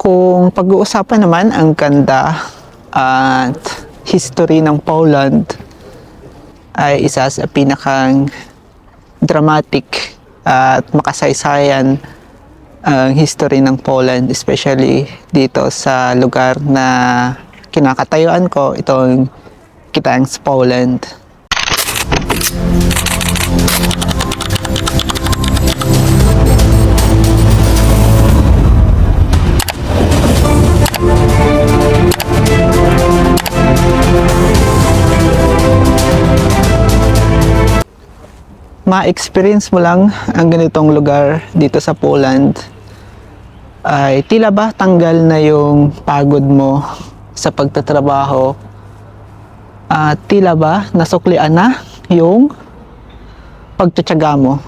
Kung pag-uusapan naman ang ganda at history ng Poland ay isa sa pinakang dramatic at makasaysayan ang history ng Poland, especially dito sa lugar na kinakatayuan ko, itong Gdańsk, Poland. Ma-experience mo lang ang ganitong lugar dito sa Poland ay tila ba tanggal na yung pagod mo sa pagtatrabaho at tila ba nasuklian na yung pagtsatsaga mo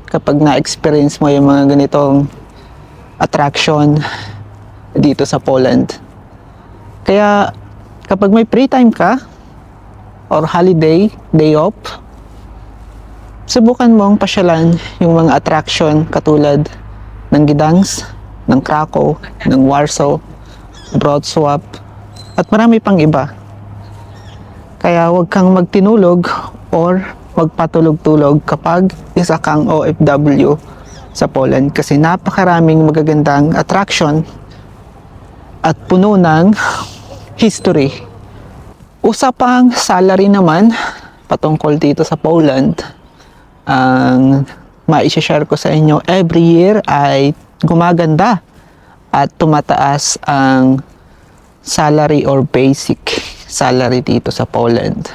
kapag na-experience mo yung mga ganitong attraction dito sa Poland. Kaya kapag may free time ka or holiday, day off, subukan mong pasyalan yung mga attraction katulad ng Gdańsk, ng Krakow, ng Warsaw, Wrocław, at marami pang iba. Kaya huwag kang magtinulog or magpatulog-tulog kapag isa kang OFW sa Poland kasi napakaraming magagandang attraction at puno ng history. Usapang salary naman patungkol dito sa Poland, ang mai-share ko sa inyo, every year ay gumaganda at tumataas ang salary or basic salary dito sa Poland.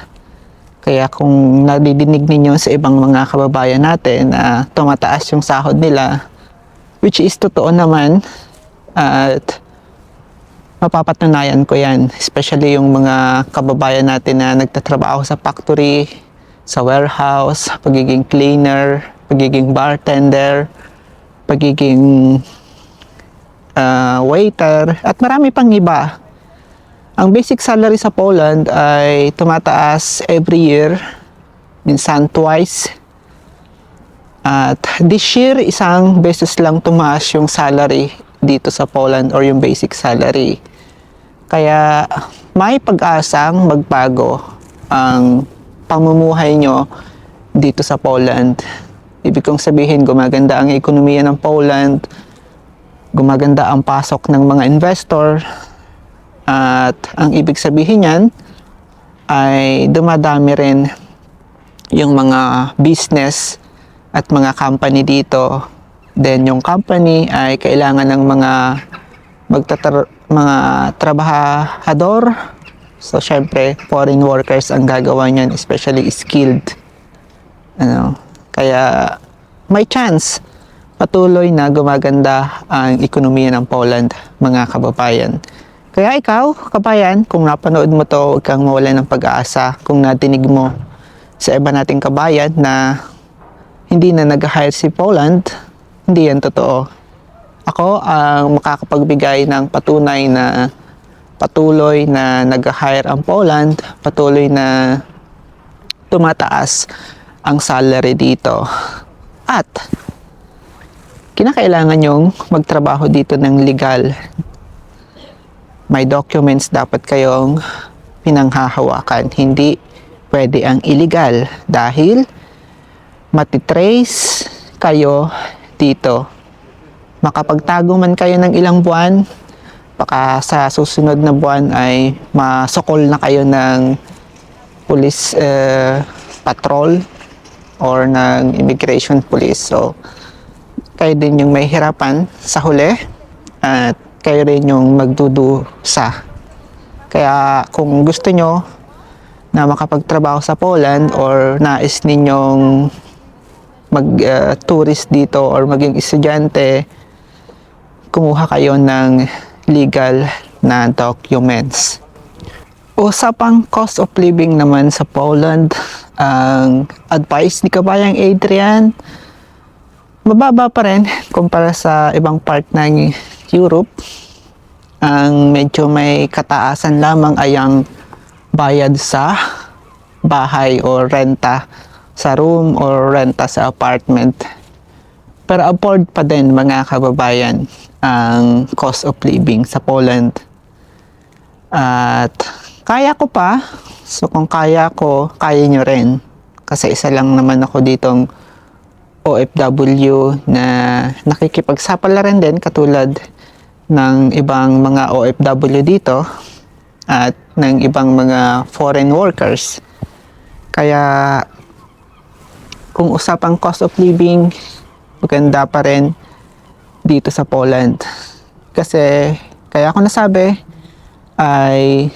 Kaya kung nadidinig ninyo sa ibang mga kababayan natin na tumataas yung sahod nila, which is totoo naman, at mapapatunayan ko yan, especially yung mga kababayan natin na nagtatrabaho sa factory, sa warehouse, pagiging cleaner, pagiging bartender, pagiging waiter, at marami pang iba. Ang basic salary sa Poland ay tumataas every year, minsan twice. At this year, isang beses lang tumaas yung salary dito sa Poland or yung basic salary. Kaya may pag-asang magbago ang pamumuhay nyo dito sa Poland. Ibig kong sabihin, gumaganda ang ekonomiya ng Poland, gumaganda ang pasok ng mga investor, at ang ibig sabihin yan ay dumadami rin yung mga business at mga company dito. Then yung company ay kailangan ng mga trabahador. So, syempre, foreign workers ang gagawa niyan, especially skilled. Kaya, may chance patuloy na gumaganda ang ekonomiya ng Poland, mga kababayan. Kaya ikaw, kabayan, kung napanood mo to, huwag kang mawala ng pag-aasa. Kung natinig mo sa iba nating kabayan na hindi na nag-hire si Poland, hindi yan totoo. Ako ang makakapagbigay ng patunay na patuloy na nag-hire ang Poland, patuloy na tumataas ang salary dito. At kinakailangan nyong magtrabaho dito ng legal. May documents dapat kayong pinanghahawakan. Hindi pwede ang illegal dahil matitrace kayo dito. Makapagtago man kayo ng ilang buwan, baka sa susunod na buwan ay masokol na kayo ng police patrol or ng immigration police. So, kayo din yung may hirapan sa huli at kayo rin yung magdudusa. Kaya kung gusto nyo na makapagtrabaho sa Poland or nais ninyong mag-tourist dito or maging estudyante, kumuha kayo ng legal na documents. Usapang cost of living naman sa Poland, ang advice ni kabayang Adrian, mababa pa rin kumpara sa ibang part ng Europe. Ang medyo may kataasan lamang ay ang bayad sa bahay o renta sa room or renta sa apartment. Pero afford pa din, mga kababayan. ang cost of living sa Poland. At kaya ko pa. So kung kaya ko, kaya nyo rin. Kasi isa lang naman ako ditong OFW na nakikipagsapalaran din katulad ng ibang mga OFW dito at ng ibang mga foreign workers. Kaya kung usapang cost of living, maganda pa rin dito sa Poland. Kasi kaya ako nasabi ay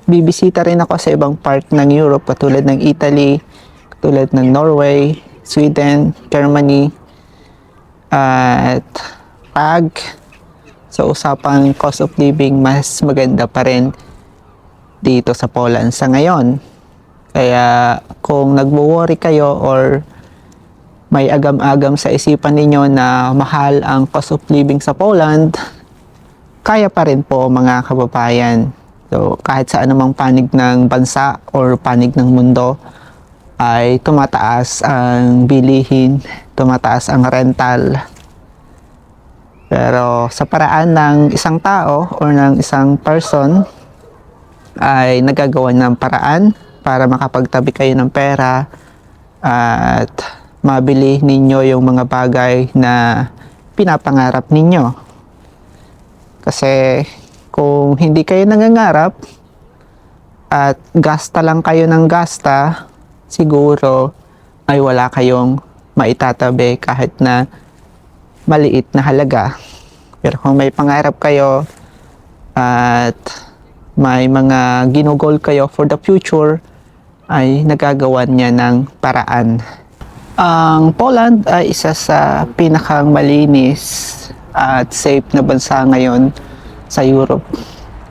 bibisita rin ako sa ibang part ng Europe katulad ng Italy, katulad ng Norway, Sweden, Germany, at Prague. So usapang cost of living, mas maganda pa rin dito sa Poland sa ngayon. Kaya kung nagwo-worry kayo or may agam-agam sa isipan ninyo na mahal ang cost of living sa Poland, kaya pa rin po mga kababayan. So kahit sa anumang panig ng bansa or panig ng mundo ay tumataas ang bilihin, tumataas ang rental. Pero sa paraan ng isang tao or ng isang person ay nagagawa ng paraan para makapagtabi kayo ng pera at mabili ninyo yung mga bagay na pinapangarap ninyo. Kasi kung hindi kayo nangangarap at gasta lang kayo ng gasta, siguro ay wala kayong maitatabi kahit na maliit na halaga. Pero kung may pangarap kayo at may mga ginugol kayo for the future, ay nagagawan niya ng paraan. Ang Poland ay isa sa pinakang malinis at safe na bansa ngayon sa Europe.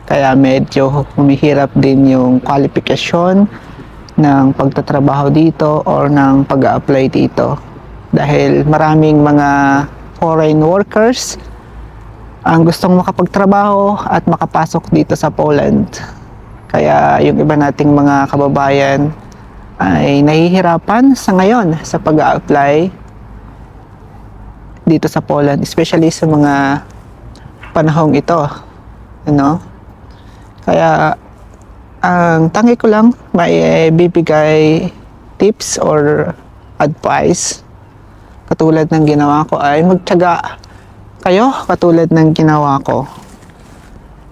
Kaya medyo humihirap din yung kwalifikasyon ng pagtatrabaho dito or ng pag-a-apply dito. Dahil maraming mga foreign workers ang gustong makapagtrabaho at makapasok dito sa Poland. Kaya yung iba nating mga kababayan ay nahihirapan sa ngayon sa pag-a-apply dito sa Poland, especially sa mga panahong ito, Kaya ang tangi ko lang may bibigay tips or advice katulad ng ginawa ko ay magtiyaga kayo katulad ng ginawa ko.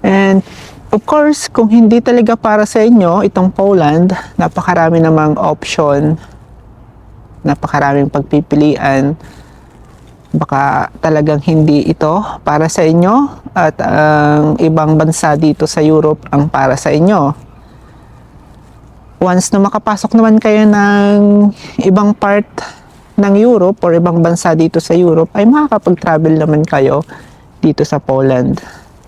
And of course, kung hindi talaga para sa inyo itong Poland, napakarami namang option, napakaraming pagpipilian. Baka talagang hindi ito para sa inyo at ang ibang bansa dito sa Europe ang para sa inyo. Once na makapasok naman kayo ng ibang part ng Europe or ibang bansa dito sa Europe, ay makakapag-travel naman kayo dito sa Poland.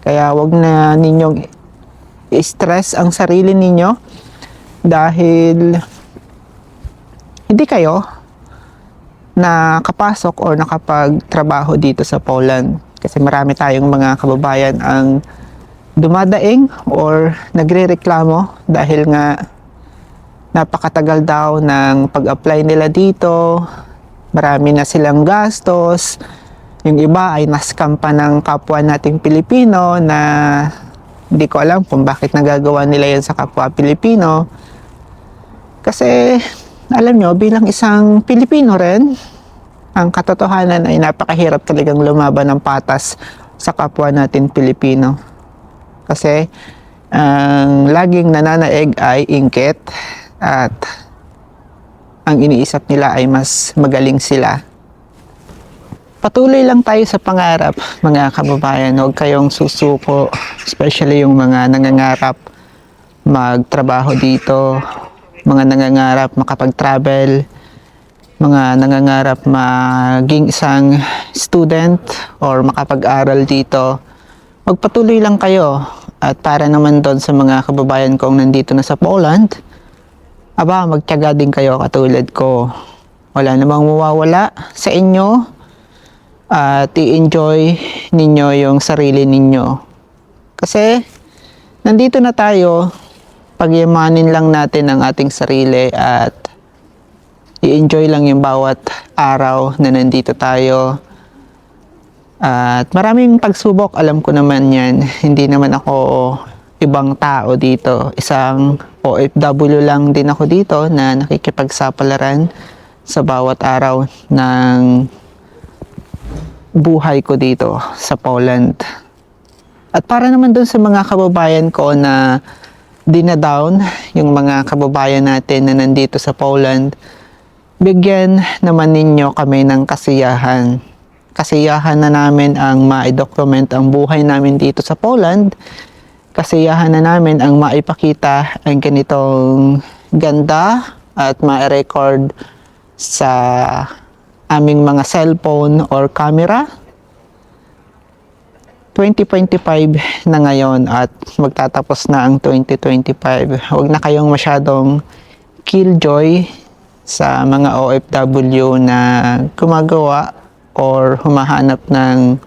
Kaya wag na ninyong i-stress ang sarili ninyo dahil hindi kayo nakapasok or nakapagtrabaho dito sa Poland. Kasi marami tayong mga kababayan ang dumadaing or nagrereklamo dahil nga napakatagal daw ng pag-apply nila dito. Marami na silang gastos. Yung iba ay nascam pa ng kapwa nating Pilipino na hindi ko alam kung bakit nagagawa nila yan sa kapwa Pilipino. Kasi alam nyo, bilang isang Pilipino rin, ang katotohanan ay napakahirap talagang lumaban ng patas sa kapwa natin Pilipino. Kasi ang laging nananaig ay inggit at ang iniisip nila ay mas magaling sila. Patuloy lang tayo sa pangarap, mga kababayan. Huwag kayong susuko, especially yung mga nangangarap magtrabaho dito, mga nangangarap makapag-travel, mga nangangarap maging isang student or makapag-aral dito. Magpatuloy lang kayo. At para naman doon sa mga kababayan kong nandito na sa Poland, magtiyaga din kayo katulad ko. Wala namang mawawala sa inyo at i-enjoy ninyo yung sarili ninyo. Kasi nandito na tayo, pagyamanin lang natin ang ating sarili at i-enjoy lang yung bawat araw na nandito tayo. At maraming pagsubok, alam ko naman yan. Hindi naman ako ibang tao dito. Isang OFW lang din ako dito na nakikipagsapalaran sa bawat araw ng buhay ko dito sa Poland. At para naman dun sa mga kababayan ko na dinadown, yung mga kababayan natin na nandito sa Poland, bigyan naman ninyo kami ng kasiyahan. Kasiyahan na namin ang ma-document ang buhay namin dito sa Poland. Kasiyahan na namin ang maipakita ang ganitong ganda at ma-record sa aming mga cellphone or camera. 2025 na ngayon at magtatapos na ang 2025. Huwag na kayong masyadong killjoy sa mga OFW na gumagawa or humahanap ng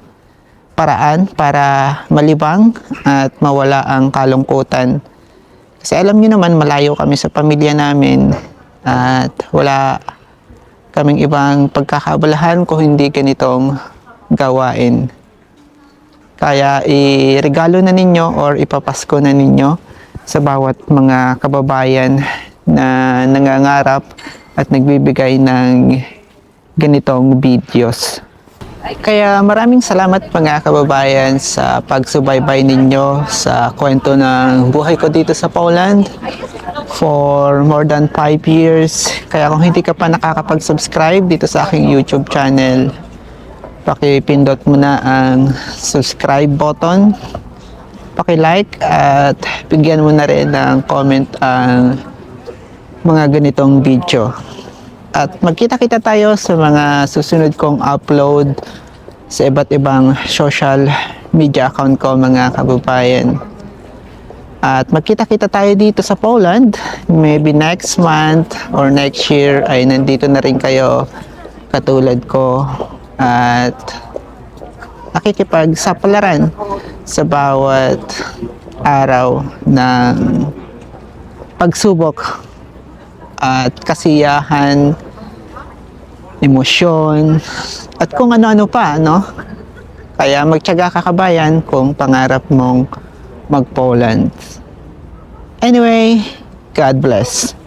paraan para malibang at mawala ang kalungkutan. Kasi alam niyo naman, malayo kami sa pamilya namin at wala kaming ibang pagkakaabalahan kung hindi ganitong gawain. Kaya iregalo na ninyo or ipapasko na ninyo sa bawat mga kababayan na nangangarap at nagbibigay ng ganitong videos. Kaya maraming salamat mga kababayan sa pagsubaybay ninyo sa kwento ng buhay ko dito sa Poland for more than 5 years. Kaya kung hindi ka pa nakakapag-subscribe dito sa aking YouTube channel, pakipindot mo na ang subscribe button, paki-like at bigyan mo na rin ng comment ang mga ganitong video. At magkita-kita tayo sa mga susunod kong upload sa iba't ibang social media account ko mga kababayan. At magkita-kita tayo dito sa Poland. Maybe next month or next year ay nandito na rin kayo katulad ko. At nakikipagsapalaran sa bawat araw ng pagsubok at kasiyahan, emosyon, at kung ano-ano pa, no? Kaya magtiyaga ka kabayan kung pangarap mong mag-Poland. Anyway, God bless.